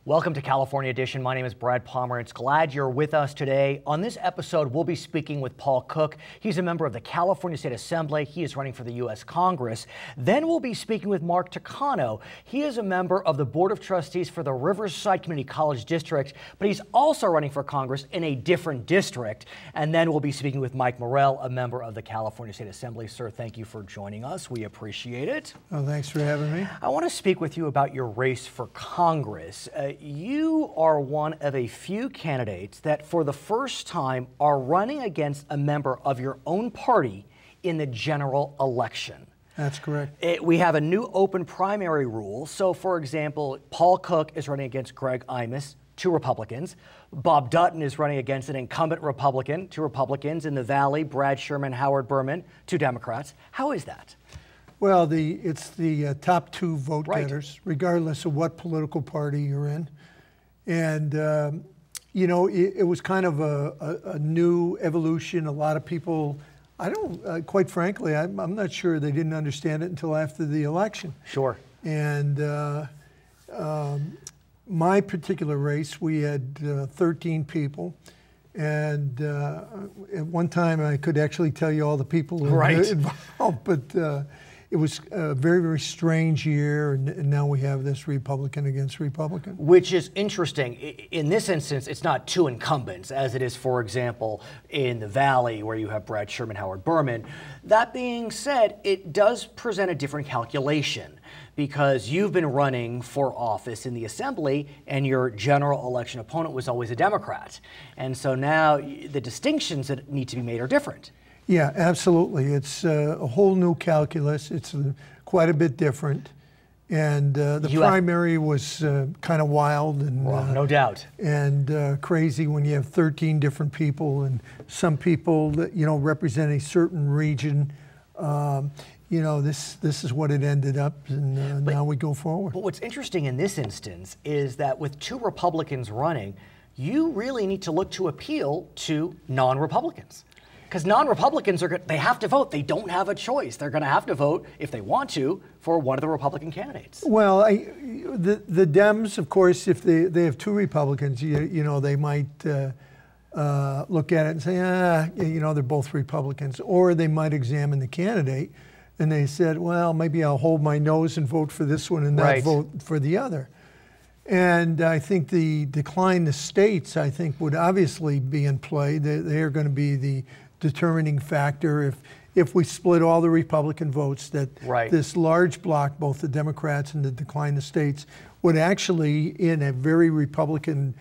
Welcome to California Edition. My name is Brad Pomerance. Glad you're with us today. On this episode, we'll be speaking with Paul Cook. He's a member of the California State Assembly. He is running for the U.S. Congress. Then we'll be speaking with Mark Takano. He is a member of the Board of Trustees for the Riverside Community College District, but he's also running for Congress in a different district. And then we'll be speaking with Mike Morrell, a member of the California State Assembly. Sir, thank you for joining us. We appreciate it. Oh, thanks for having me. I want to speak with you about your race for Congress. You are one of a few candidates that for the first time are running against a member of your own party in the general election. That's correct. We have a new open primary rule. So, for example, Paul Cook is running against Greg Imus, two Republicans. Bob Dutton is running against an incumbent Republican, two Republicans. In the Valley, Brad Sherman, Howard Berman, two Democrats. How is that? Well, it's the top two vote Right. getters, regardless of what political party you're in. And, you know, it was kind of a new evolution. A lot of people, quite frankly, I'm not sure they didn't understand it until after the election. Sure. And my particular race, we had 13 people. And at one time, I could actually tell you all the people who were involved, but it was a very, very strange year, and now we have this Republican against Republican. Which is interesting. In this instance, it's not two incumbents, as it is, for example, in the Valley, where you have Brad Sherman, Howard Berman. That being said, it does present a different calculation, because you've been running for office in the Assembly, and your general election opponent was always a Democrat. And so now the distinctions that need to be made are different. Yeah, absolutely. It's a whole new calculus. It's quite a bit different. And the primary was kind of wild and no doubt, and crazy when you have 13 different people, and some people that represent a certain region. You know, this is what it ended up, and now we go forward. But what's interesting in this instance is that with two Republicans running, you really need to look to appeal to non-Republicans. Because non-Republicans they have to vote. They don't have a choice. They're going to have to vote, if they want to, for one of the Republican candidates. Well, the Dems, of course, if they have two Republicans, you know, they might look at it and say, they're both Republicans. Or they might examine the candidate, and they said, well, maybe I'll hold my nose and vote for this one and not vote for the other. And I think the decline to states, I think, would obviously be in play. They are going to be the determining factor if we split all the Republican votes, that this large bloc, both the Democrats and the decline to states, would actually, in a very Republican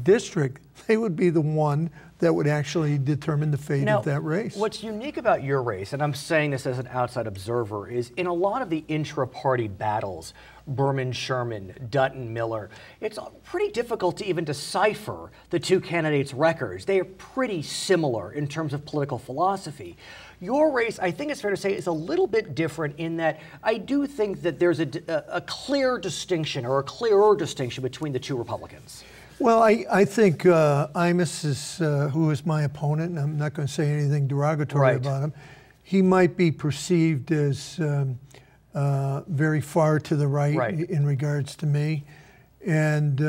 district, they would be the one that would actually determine the fate of that race. What's unique about your race, and I'm saying this as an outside observer, is in a lot of the intra-party battles, Berman, Sherman, Dutton, Miller, it's pretty difficult to even decipher the two candidates' records. They are pretty similar in terms of political philosophy. Your race, I think it's fair to say, is a little bit different in that I do think that there's a clear distinction, or a clearer distinction, between the two Republicans. Well, I think Imus is, who is my opponent, and I'm not going to say anything derogatory about him, he might be perceived as very far to the right in regards to me. And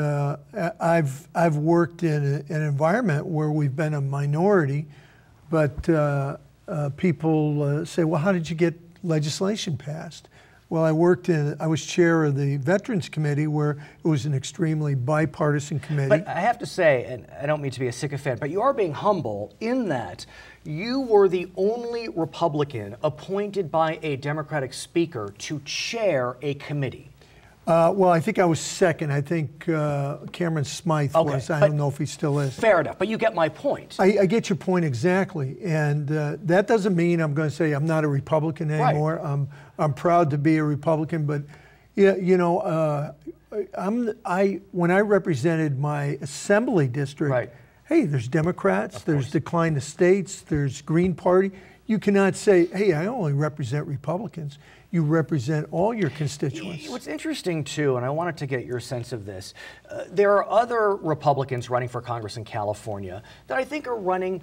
I've worked in an environment where we've been a minority, but people say, well, how did you get legislation passed? Well, I was chair of the Veterans Committee, where it was an extremely bipartisan committee. But I have to say, and I don't mean to be a sycophant, but you are being humble in that you were the only Republican appointed by a Democratic speaker to chair a committee. Well, I think I was second. I think Cameron Smythe was. I don't know if he still is. Fair enough, but you get my point. I get your point exactly. And that doesn't mean I'm going to say I'm not a Republican anymore. I'm proud to be a Republican, but when I represented my assembly district, hey, there's Democrats, there's decline to states, there's Green Party. You cannot say, hey, I only represent Republicans. You represent all your constituents. What's interesting, too, and I wanted to get your sense of this, there are other Republicans running for Congress in California that I think are running,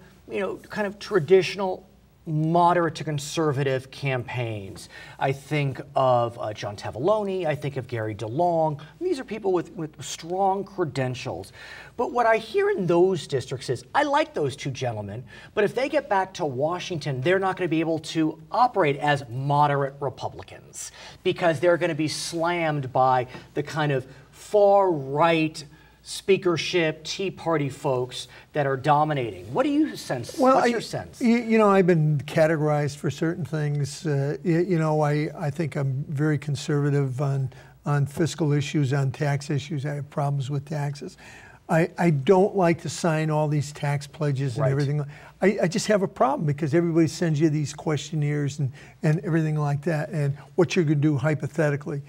kind of traditional moderate to conservative campaigns. I think of John Tavallone, I think of Gary DeLong. These are people with strong credentials. But what I hear in those districts is, I like those two gentlemen, but if they get back to Washington, they're not going to be able to operate as moderate Republicans because they're going to be slammed by the kind of far-right speakership, Tea Party folks that are dominating. What do you sense? Well, What's your sense? You know, I've been categorized for certain things. You know, I think I'm very conservative on fiscal issues, on tax issues. I have problems with taxes. I don't like to sign all these tax pledges and everything. I just have a problem because everybody sends you these questionnaires and everything like that, and what you're going to do hypothetically.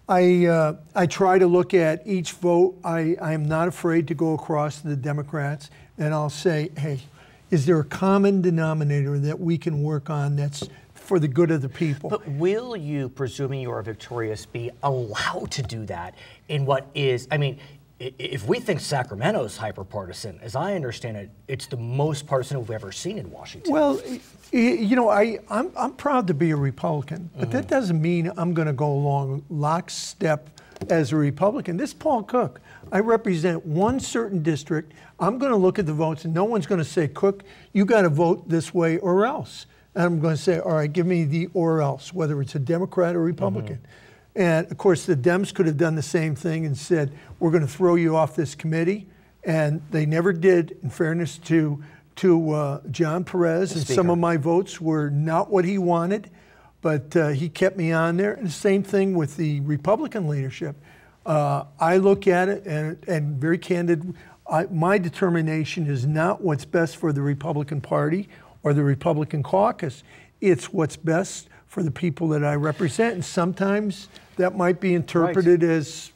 I try to look at each vote. I am not afraid to go across to the Democrats, and I'll say, hey, is there a common denominator that we can work on that's for the good of the people? But will you, presuming you are victorious, be allowed to do that in what is, I mean, if we think Sacramento's hyper-partisan, as I understand it, it's the most partisan we've ever seen in Washington. Well, you know, I'm proud to be a Republican, but that doesn't mean I'm going to go along lockstep as a Republican. This is Paul Cook. I represent one certain district. I'm going to look at the votes, and no one's going to say, Cook, you got to vote this way or else. And I'm going to say, all right, give me the or else, whether it's a Democrat or Republican. And of course, the Dems could have done the same thing and said, we're going to throw you off this committee. And they never did, in fairness to John Perez. And some of my votes were not what he wanted, but he kept me on there. And the same thing with the Republican leadership. I look at it and very candid, my determination is not what's best for the Republican Party or the Republican caucus. It's what's best for the people that I represent. And sometimes that might be interpreted as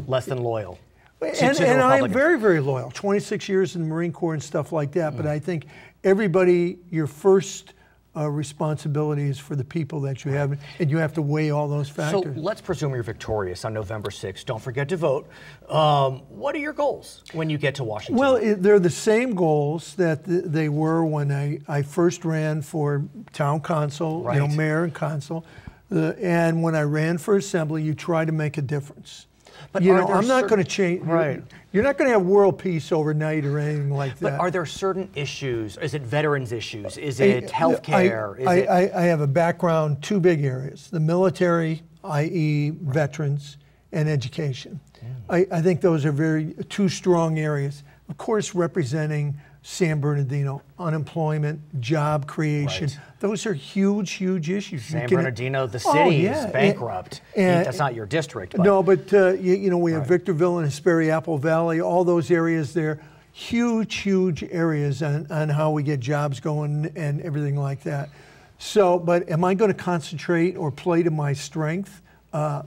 less than loyal. And I'm very, very loyal. 26 years in the Marine Corps and stuff like that. But I think everybody, your first responsibility is for the people that you have, and you have to weigh all those factors. So let's presume you're victorious on November 6th. Don't forget to vote. What are your goals when you get to Washington? Well, they're the same goals that they were when I first ran for town council, you know, mayor and council. And when I ran for assembly, you try to make a difference. But you know, I'm not going to change. Right. You're not going to have world peace overnight or anything like that. But are there certain issues? Is it veterans issues? Is it health care? I have a background, two big areas: the military, i.e. veterans, and education. I think those are two strong areas. Of course, representing San Bernardino, unemployment, job creation. Those are huge, huge issues. San Bernardino, the city, is bankrupt. That's not your district. But. No, but you know, we have Victorville and Hesperia, Apple Valley, all those areas there. Huge, huge areas on how we get jobs going and everything like that. So, but am I going to concentrate or play to my strength? Yeah,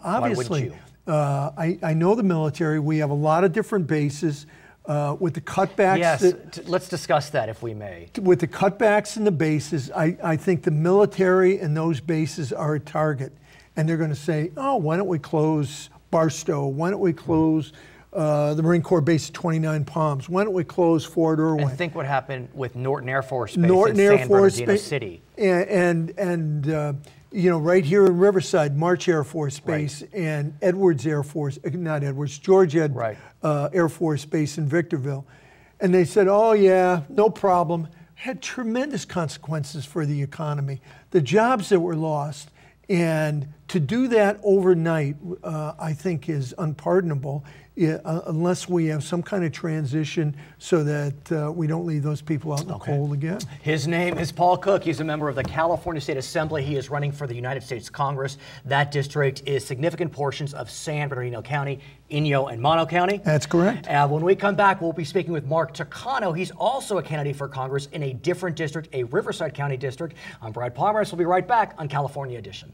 obviously. Why wouldn't you? I know the military. We have a lot of different bases. With the cutbacks. Yes, let's discuss that if we may. With the cutbacks and the bases, I think the military and those bases are a target. And they're going to say, oh, why don't we close Barstow? Why don't we close the Marine Corps base at 29 Palms? Why don't we close Fort Irwin? And think what happened with Norton Air Force Base in San Bernardino City. And you know, right here in Riverside, March Air Force Base and Edwards Air Force, not Edwards, George Air Force Base in Victorville. And they said, oh yeah, no problem. Had tremendous consequences for the economy. The jobs that were lost, and to do that overnight, I think is unpardonable. Unless we have some kind of transition so that we don't leave those people out in the cold again. His name is Paul Cook. He's a member of the California State Assembly. He is running for the United States Congress. That district is significant portions of San Bernardino County, Inyo, and Mono County. That's correct. When we come back, we'll be speaking with Mark Takano. He's also a candidate for Congress in a different district, a Riverside County district. I'm Brad Pomerance. We'll be right back on California Edition.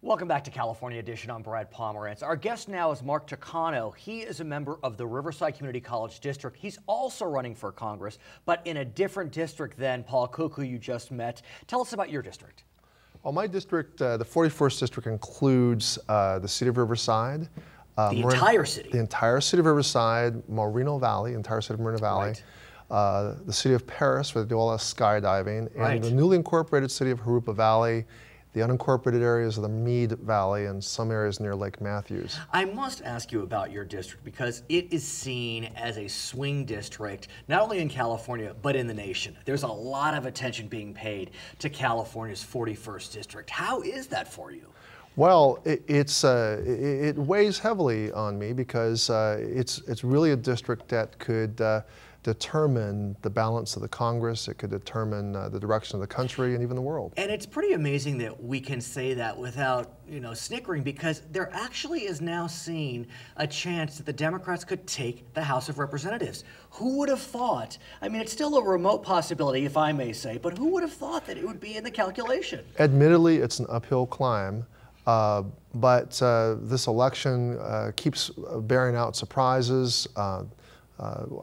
Welcome back to California Edition. I'm Brad Pomerance. Our guest now is Mark Takano. He is a member of the Riverside Community College District. He's also running for Congress, but in a different district than Paul Cook, who you just met. Tell us about your district. Well, my district, the 41st district, includes the city of Riverside. The entire city? The entire city of Riverside, Moreno Valley, entire city of Moreno Valley. Right. The city of Paris, where they do all that skydiving, and the newly incorporated city of Jurupa Valley, the unincorporated areas of the Meade Valley, and some areas near Lake Matthews. I must ask you about your district because it is seen as a swing district, not only in California, but in the nation. There's a lot of attention being paid to California's 41st district. How is that for you? Well, it weighs heavily on me because it's really a district that could determine the balance of the Congress. It could determine the direction of the country and even the world. And it's pretty amazing that we can say that without, snickering, because there actually is now seen a chance that the Democrats could take the House of Representatives. Who would have thought? I mean, it's still a remote possibility, if I may say, but who would have thought that it would be in the calculation? Admittedly, it's an uphill climb. But this election keeps bearing out surprises.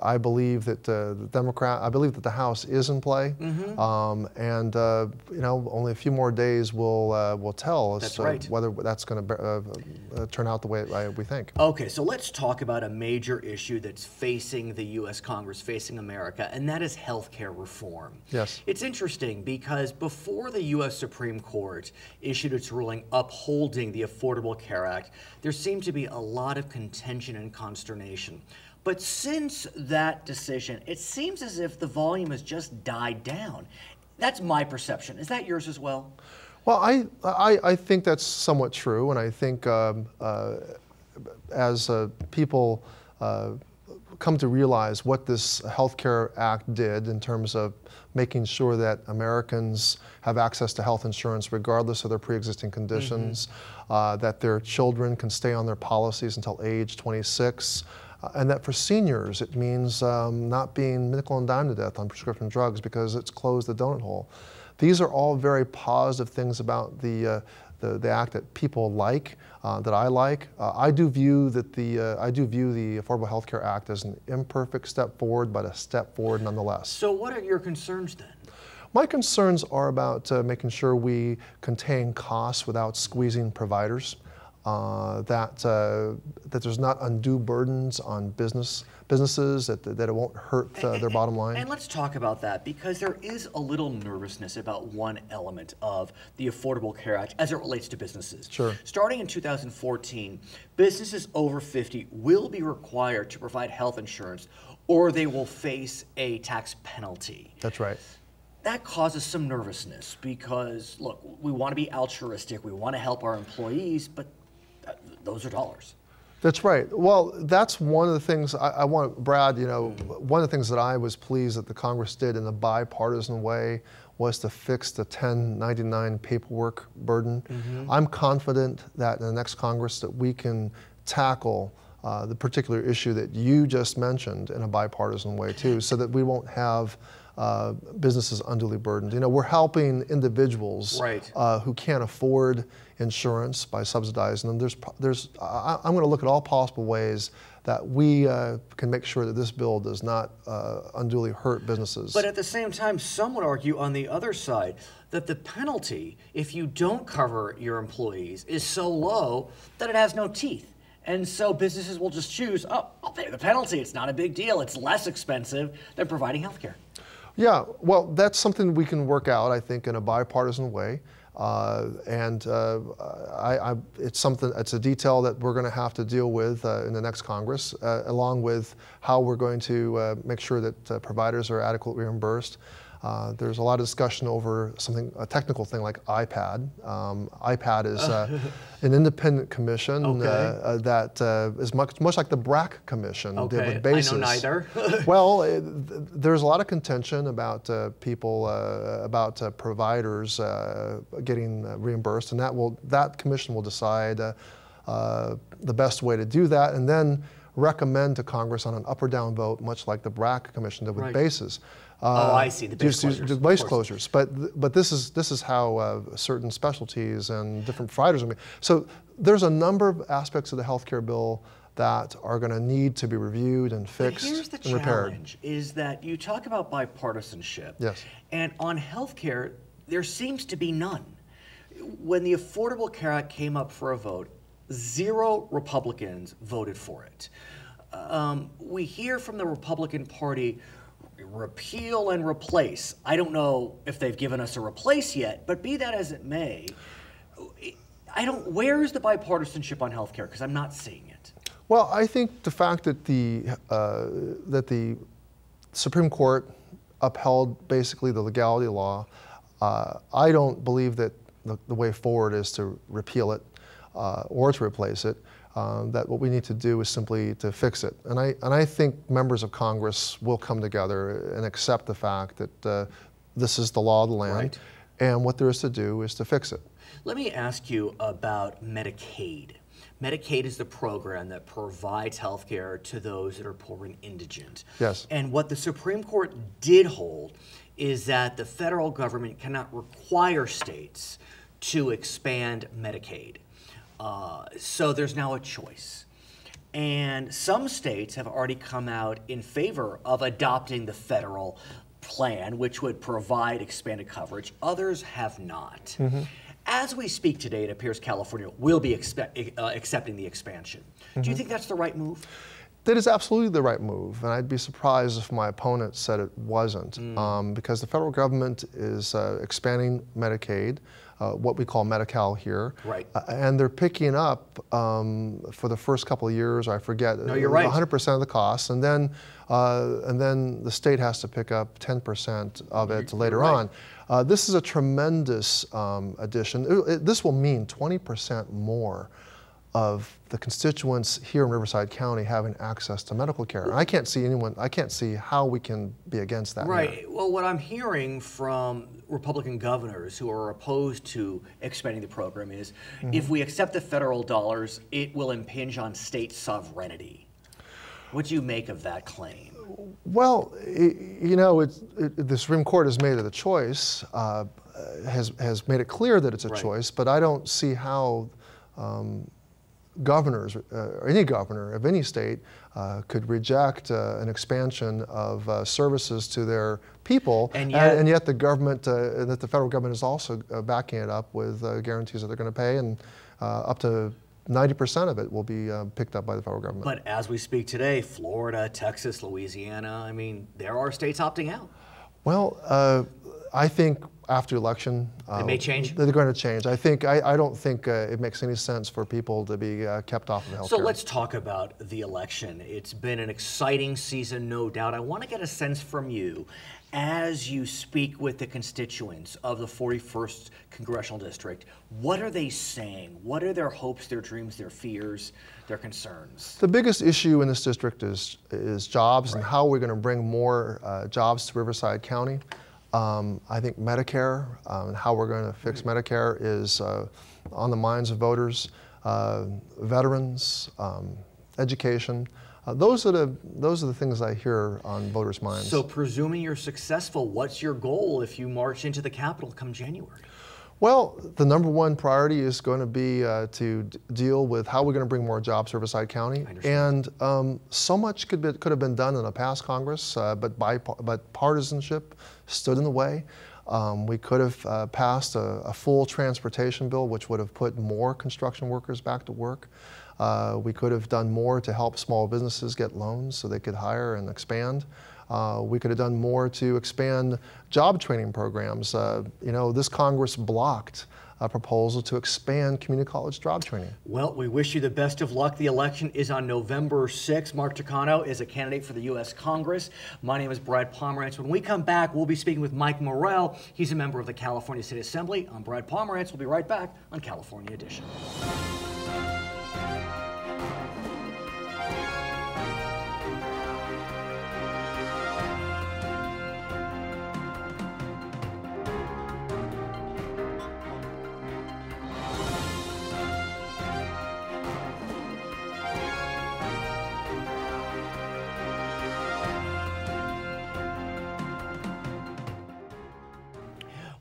I believe that the House is in play, and only a few more days will tell us whether that's going to turn out the way we think. Okay, so let's talk about a major issue that's facing the U.S. Congress, facing America, and that is health care reform. Yes. It's interesting because before the U.S. Supreme Court issued its ruling upholding the Affordable Care Act, there seemed to be a lot of contention and consternation. But since that decision, it seems as if the volume has just died down. That's my perception. Is that yours as well? Well, I think that's somewhat true, and I think as people come to realize what this Health Care Act did in terms of making sure that Americans have access to health insurance regardless of their pre-existing conditions, that their children can stay on their policies until age 26, and that for seniors, it means not being nickel and dime to death on prescription drugs because it's closed the donut hole. These are all very positive things about the act that people like, that I like. I do view the Affordable Health Care Act as an imperfect step forward, but a step forward nonetheless. So what are your concerns then? My concerns are about making sure we contain costs without squeezing providers. That there's not undue burdens on businesses, that it won't hurt their bottom line. And let's talk about that, because there is a little nervousness about one element of the Affordable Care Act as it relates to businesses. Sure. Starting in 2014, businesses over 50 will be required to provide health insurance, or they will face a tax penalty. That's right. That causes some nervousness because, look, we want to be altruistic, we want to help our employees, but those are dollars. That's right. Well, that's one of the things I want, Brad, one of the things that I was pleased that the Congress did in a bipartisan way was to fix the 1099 paperwork burden. I'm confident that in the next Congress that we can tackle the particular issue that you just mentioned in a bipartisan way too, so that we won't have businesses unduly burdened. We're helping individuals who can't afford insurance by subsidizing them. I'm going to look at all possible ways that we can make sure that this bill does not unduly hurt businesses. But at the same time, some would argue on the other side that the penalty, if you don't cover your employees, is so low that it has no teeth. And so businesses will just choose, oh, I'll pay the penalty. It's not a big deal. It's less expensive than providing health care. Yeah, well, that's something we can work out, I think, in a bipartisan way. It's a detail that we're going to have to deal with in the next Congress, along with how we're going to make sure that providers are adequately reimbursed. There's a lot of discussion over a technical thing like IPAD. IPAD is an independent commission that is much like the BRAC commission did with basis. I know neither. Well, there's a lot of contention about providers getting reimbursed, and that commission will decide the best way to do that. And then recommend to Congress on an up or down vote, much like the BRAC Commission did with Right. bases. Oh, I see, the base closures. The base closures. But this is how certain specialties and different providers are made. So there's a number of aspects of the healthcare bill that are going to need to be reviewed and fixed Here's the and repaired. challenge, is that you talk about bipartisanship. Yes. And on healthcare, there seems to be none. When the Affordable Care Act came up for a vote, 0 Republicans voted for it. We hear from the Republican Party, repeal and replace. I don't know if they've given us a replace yet, but be that as it may, where is the bipartisanship on healthcare? Because I'm not seeing it. Well, I think the fact that the Supreme Court upheld basically the legality of law, I don't believe that the way forward is to repeal it or to replace it. That what we need to do is simply to fix it. And I think members of Congress will come together and accept the fact that this is the law of the land, Right. and what there is to do is to fix it. Let me ask you about Medicaid. Medicaid is the program that provides health care to those that are poor and indigent. Yes. And what the Supreme Court did hold is that the federal government cannot require states to expand Medicaid. So there's now a choice. And some states have already come out in favor of adopting the federal plan, which would provide expanded coverage. Others have not. Mm-hmm. As we speak today, it appears California will be accepting the expansion. Mm-hmm. Do you think that's the right move? That is absolutely the right move, and I'd be surprised if my opponent said it wasn't, because the federal government is expanding Medicaid, what we call Medi-Cal here, Right. And they're picking up for the first couple of years, I forget, No, you're right. 100% of the costs, and then the state has to pick up 10% of it later right. on. This is a tremendous addition. This will mean 20% more of the constituents here in Riverside County having access to medical care. And I can't see how we can be against that. Right. Here. Well, what I'm hearing from Republican governors who are opposed to expanding the program is if we accept the federal dollars, it will impinge on state sovereignty. What do you make of that claim? Well, the Supreme Court has made it a choice, has made it clear that it's a Right. choice, but I don't see how governors, or any governor of any state, could reject an expansion of services to their people, and yet the government, that the federal government is also backing it up with guarantees that they're going to pay, and up to 90% of it will be picked up by the federal government. But as we speak today, Florida, Texas, Louisiana, I mean, there are states opting out. Well, I think after election, They may change? They're going to change. I don't think it makes any sense for people to be kept off of health So care. let's talk about the election. It's been an exciting season, no doubt. I want to get a sense from you as you speak with the constituents of the 41st Congressional District. What are they saying? What are their hopes, their dreams, their fears, their concerns? The biggest issue in this district is jobs, and how we're going to bring more jobs to Riverside County. I think Medicare and how we're going to fix Medicare is on the minds of voters, veterans, education. Those are the things I hear on voters' minds. So presuming you're successful, what's your goal if you march into the Capitol come January? Well, the number one priority is going to be to deal with how we're going to bring more jobs to Riverside County. And so much could have been done in a past Congress, but partisanship stood in the way. We could have passed a full transportation bill, which would have put more construction workers back to work. We could have done more to help small businesses get loans so they could hire and expand. We could have done more to expand job training programs. This Congress blocked a proposal to expand community college job training. Well, we wish you the best of luck. The election is on November 6th. Mark Takano is a candidate for the U.S. Congress. My name is Brad Pomerance. When we come back, we'll be speaking with Mike Morrell. He's a member of the California State Assembly. I'm Brad Pomerance. We'll be right back on California Edition.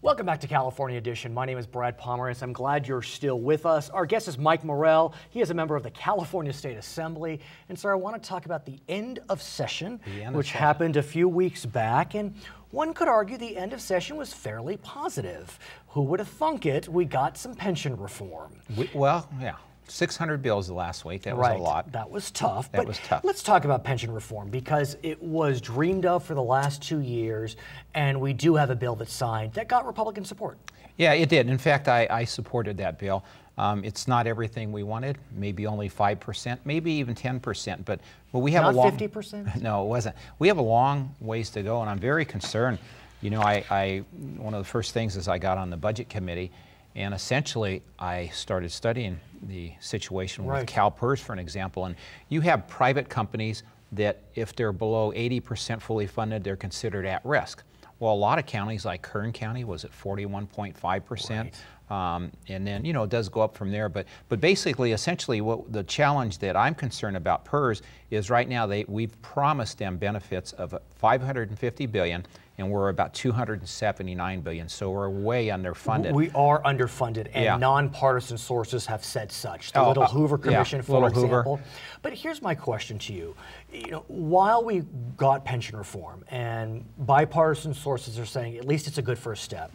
Welcome back to California Edition. My name is Brad Pomerance. I'm glad you're still with us. Our guest is Mike Morrell. He is a member of the California State Assembly. And sir, I want to talk about the end of session, which happened a few weeks back. And one could argue the end of session was fairly positive. Who would have thunk it? We got some pension reform. Well, yeah. 600 bills the last week. That was a lot. That was tough. That was tough. Let's talk about pension reform because it was dreamed of for the last 2 years, and we do have a bill that's signed that got Republican support. Yeah, it did. In fact, I supported that bill. It's not everything we wanted. Maybe only 5%, maybe even 10%. But we have not a long 50%. No, it wasn't. We have a long ways to go, and I'm very concerned. You know, one of the first things is I got on the budget committee. And essentially, I started studying the situation with CalPERS, for an example. And you have private companies that, if they're below 80% fully funded, they're considered at risk. Well, a lot of counties, like Kern County, was at 41.5%. And then, you know, it does go up from there. But basically, essentially, what the challenge that I'm concerned about PERS is right now we've promised them benefits of $550 billion. And we're about $279 billion, so we're way underfunded. We are underfunded, and nonpartisan sources have said such. The Little Hoover Commission, for example. But here's my question to you. You know, while we got pension reform, and bipartisan sources are saying at least it's a good first step,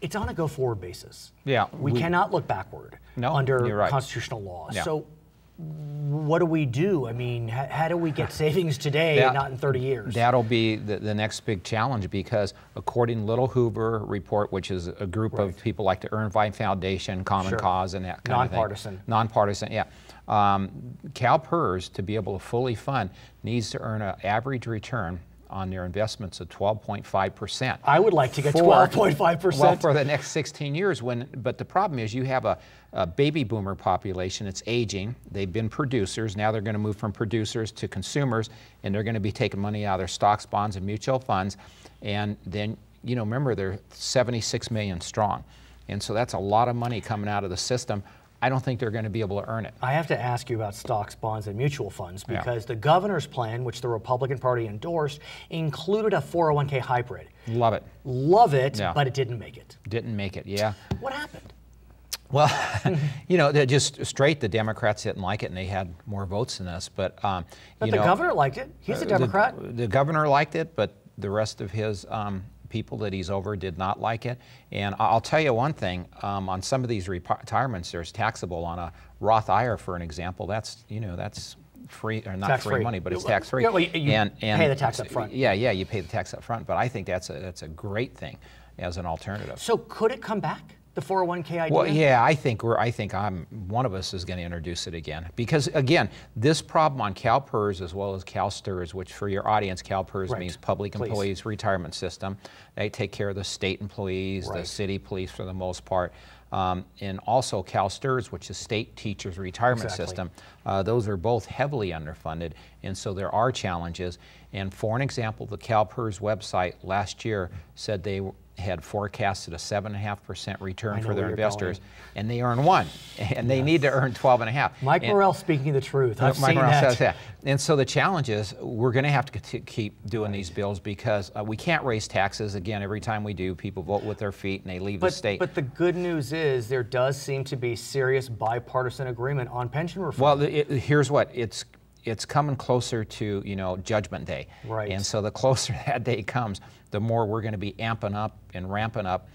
it's on a go-forward basis. We cannot look backward under constitutional law. So what do we do? I mean, how do we get savings today and not in 30 years? That'll be the next big challenge because according to Little Hoover report, which is a group of people like the Irvine Foundation, Common Cause, and that kind of thing. Nonpartisan, yeah. CalPERS, to be but to fully fund, needs to earn an average return on their investments of 12.5%. I would like to get 12.5%. Well, for the next 16 years. But the problem is you have a baby boomer population. It's aging. They've been producers. Now they're going to move from producers to consumers, and they're going to be taking money out of their stocks, bonds, and mutual funds. And then, you know, remember, they're 76 million strong. And so that's a lot of money coming out of the system. I don't think they're going to be able to earn it. I have to ask you about stocks, bonds, and mutual funds because the governor's plan, which the Republican Party endorsed, included a 401k hybrid. Love it. Love it, but it didn't make it. Didn't make it, yeah. What happened? Well, you know, they're just straight. The Democrats didn't like it, and they had more votes than us. But the governor liked it. He's a Democrat. The governor liked it, but the rest of his people that he's over did not like it. And I'll tell you one thing, on some of these retirements, there's taxable on a Roth IRA, for an example. That's, you know, that's free, or not free money, but it's tax-free. Yeah, well, you pay the tax up front. Yeah, you pay the tax up front, but I think that's a great thing as an alternative. So could it come back? The 401k idea? Well, yeah, I think one of us is going to introduce it again. Because, again, this problem on CalPERS as well as CalSTRS, which for your audience, CalPERS means Public Employees Retirement System. They take care of the state employees, the city police for the most part. And also CalSTRS, which is State Teachers Retirement System. Those are both heavily underfunded, and so there are challenges. And for an example, the CalPERS website last year said they had forecasted a 7.5% return for their investors, and they earn 1%, and they need to earn 12.5%. Mike Morrell speaking the truth. I've Mike seen Morrell that. says that. And so the challenge is we're going to have to keep doing these bills because we can't raise taxes. Again, every time we do, people vote with their feet and they leave the state. But the good news is there does seem to be serious bipartisan agreement on pension reform. Well, here's what it's coming closer to, you know, Judgment Day. Right. And so the closer that day comes, the more we're going to be amping up and ramping up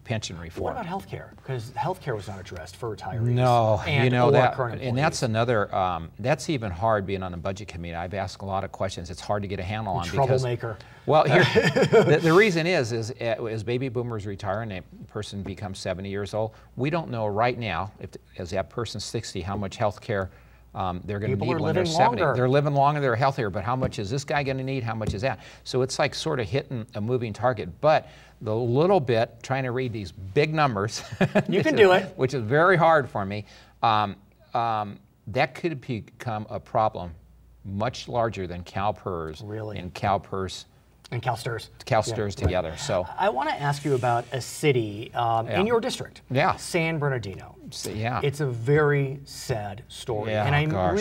pension reform. What about health care? Because health care was not addressed for retirees. No, and you know that, current employees. and that's another. That's even hard being on the budget committee. I've asked a lot of questions. It's hard to get a handle on troublemaker. Well, here, the reason is as baby boomers retire and a person becomes 70 years old, we don't know right now, as that person's 60, how much health care they're going to need when they're 70. They're living longer, they're healthier, but how much is this guy going to need? How much is that? So it's like sort of hitting a moving target. But the little bit, trying to read these big numbers, you can do it, which is very hard for me, that could become a problem much larger than CalPERS and CalPERS And CalSTRS. CalSTRS together. Right. So I want to ask you about a city in your district. Yeah. San Bernardino. So, yeah. It's a very sad story. Yeah, And gosh.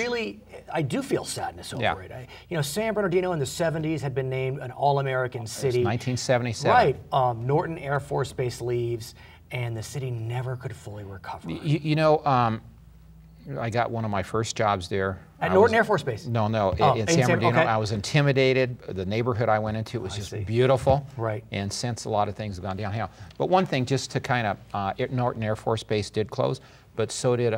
I do feel sadness over it. San Bernardino in the 70s had been named an All-American city. 1977. Right. Norton Air Force Base leaves, and the city never could fully recover. I got one of my first jobs there. At Norton Air Force Base? No, in San Bernardino. Okay. I was intimidated. The neighborhood I went into was just beautiful. Right. And since a lot of things have gone downhill. But one thing, just to kind of, Norton Air Force Base did close, but so did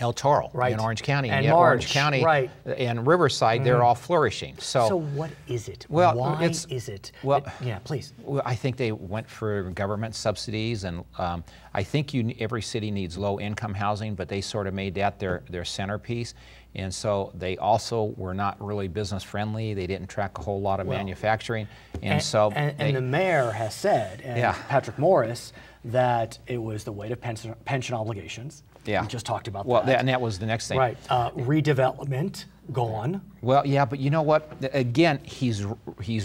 El Toro in Orange County. And yet Orange County and Riverside, they're all flourishing. So what is it? Well, why is it? Well, yeah, please. Well, I think they went for government subsidies, and I think every city needs low-income housing, but they sort of made that their centerpiece. And so they also were not really business-friendly. They didn't track a whole lot of manufacturing. And the mayor has said, Patrick Morris, that it was the weight of pension obligations. Yeah. We just talked about that. that. And that was the next thing. Right. Redevelopment, gone. Well, yeah, but you know what? Again, he's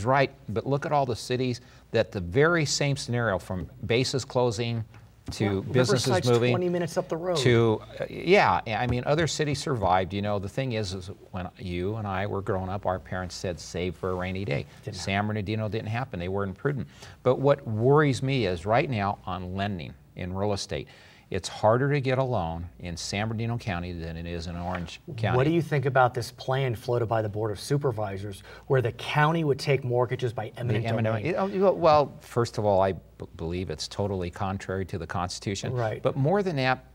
right. But look at all the cities that the very same scenario, from bases closing to businesses Riverside's moving. 20 minutes up the road. To, I mean, other cities survived. The thing is when you and I were growing up, our parents said, save for a rainy day. San Bernardino didn't happen. They weren't prudent. But what worries me is right now on lending in real estate, it's harder to get a loan in San Bernardino County than it is in Orange County. What do you think about this plan floated by the Board of Supervisors where the county would take mortgages by eminent domain? Well, first of all, I believe it's totally contrary to the Constitution. Right. But more than that,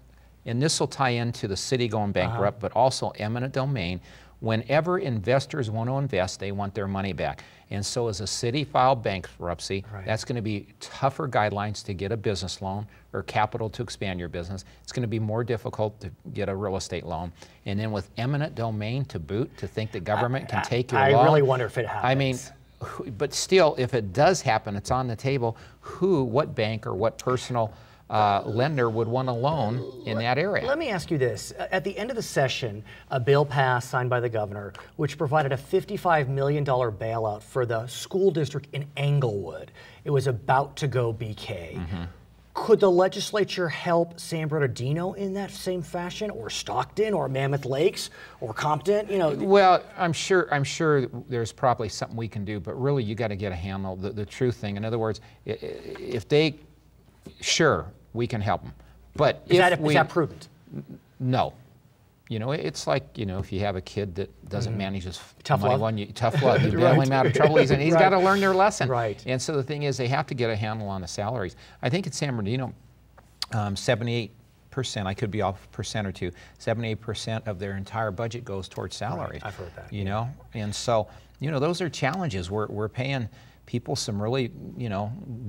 and this will tie into the city going bankrupt, but also eminent domain. Whenever investors want to invest, they want their money back. And so as a city filed bankruptcy, that's going to be tougher guidelines to get a business loan or capital to expand your business. It's going to be more difficult to get a real estate loan. And then with eminent domain to boot, to think the government can take your loan. I really wonder if it happens. I mean, but still, if it does happen, it's on the table. What bank or what personal lender would want a loan in that area? Let me ask you this. At the end of the session, a bill passed signed by the governor, which provided a $55 million bailout for the school district in Englewood. It was about to go BK. Could the legislature help San Bernardino in that same fashion, or Stockton, or Mammoth Lakes, or Compton? Well, I'm sure there's probably something we can do, but really you got to get a handle the truth thing. In other words, if they, sure, we can help them, but is that prudent? No. It's like, if you have a kid that doesn't manage his tough money, love. tough love, you bail him out of trouble, he's got to learn their lesson. Right. And so the thing is, they have to get a handle on the salaries. I think at San Bernardino, 78%, I could be off a percent or two, 78% of their entire budget goes towards salaries. Right. I've heard that. And so, those are challenges. We're paying people some really,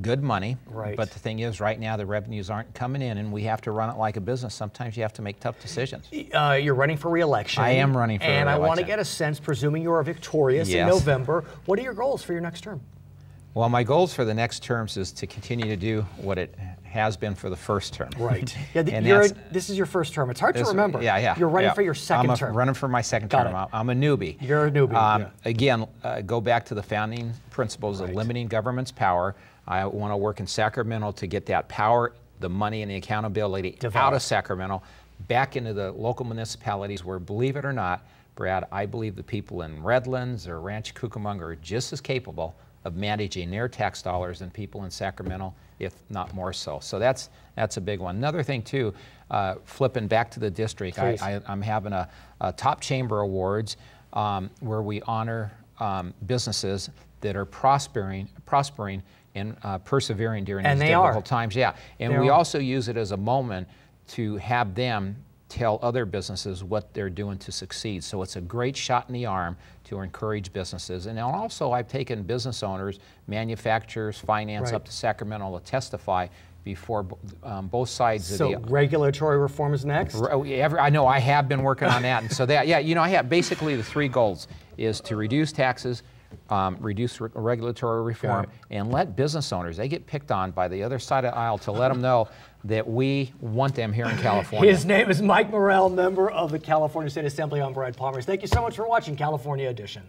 good money. Right. But the thing is, right now the revenues aren't coming in, and we have to run it like a business. Sometimes you have to make tough decisions. You're running for re-election. I am running for re-election. And I want to get a sense, presuming you are victorious in November, what are your goals for your next term? Well, my goals for the next terms is to continue to do what it has been for the first term. Right. Yeah, this is your first term. It's hard to remember. Yeah. You're running for your second term. I'm running for my second term. I'm a newbie. You're a newbie. Again, go back to the founding principles of limiting government's power. I want to work in Sacramento to get that power, the money, and the accountability out of Sacramento, back into the local municipalities where, believe it or not, Brad, I believe the people in Redlands or Rancho Cucamonga are just as capable of managing their tax dollars than people in Sacramento, if not more so. So that's a big one. Another thing too, flipping back to the district, I'm having a top chamber awards where we honor businesses that are prospering and persevering during these difficult times. Yeah, and we also use it as a moment to have them tell other businesses what they're doing to succeed. So it's a great shot in the arm to encourage businesses. And also I've taken business owners, manufacturers, finance up to Sacramento to testify before both sides of the... So regulatory reform is next? I know, I have been working on that. And so that, I have basically the three goals is to reduce taxes, reduce regulatory reform, and let business owners, they get picked on by the other side of the aisle, to let them know that we want them here in California. His name is Mike Morrell, member of the California State Assembly. I'm Brad Pomerance. Thank you so much for watching California Edition.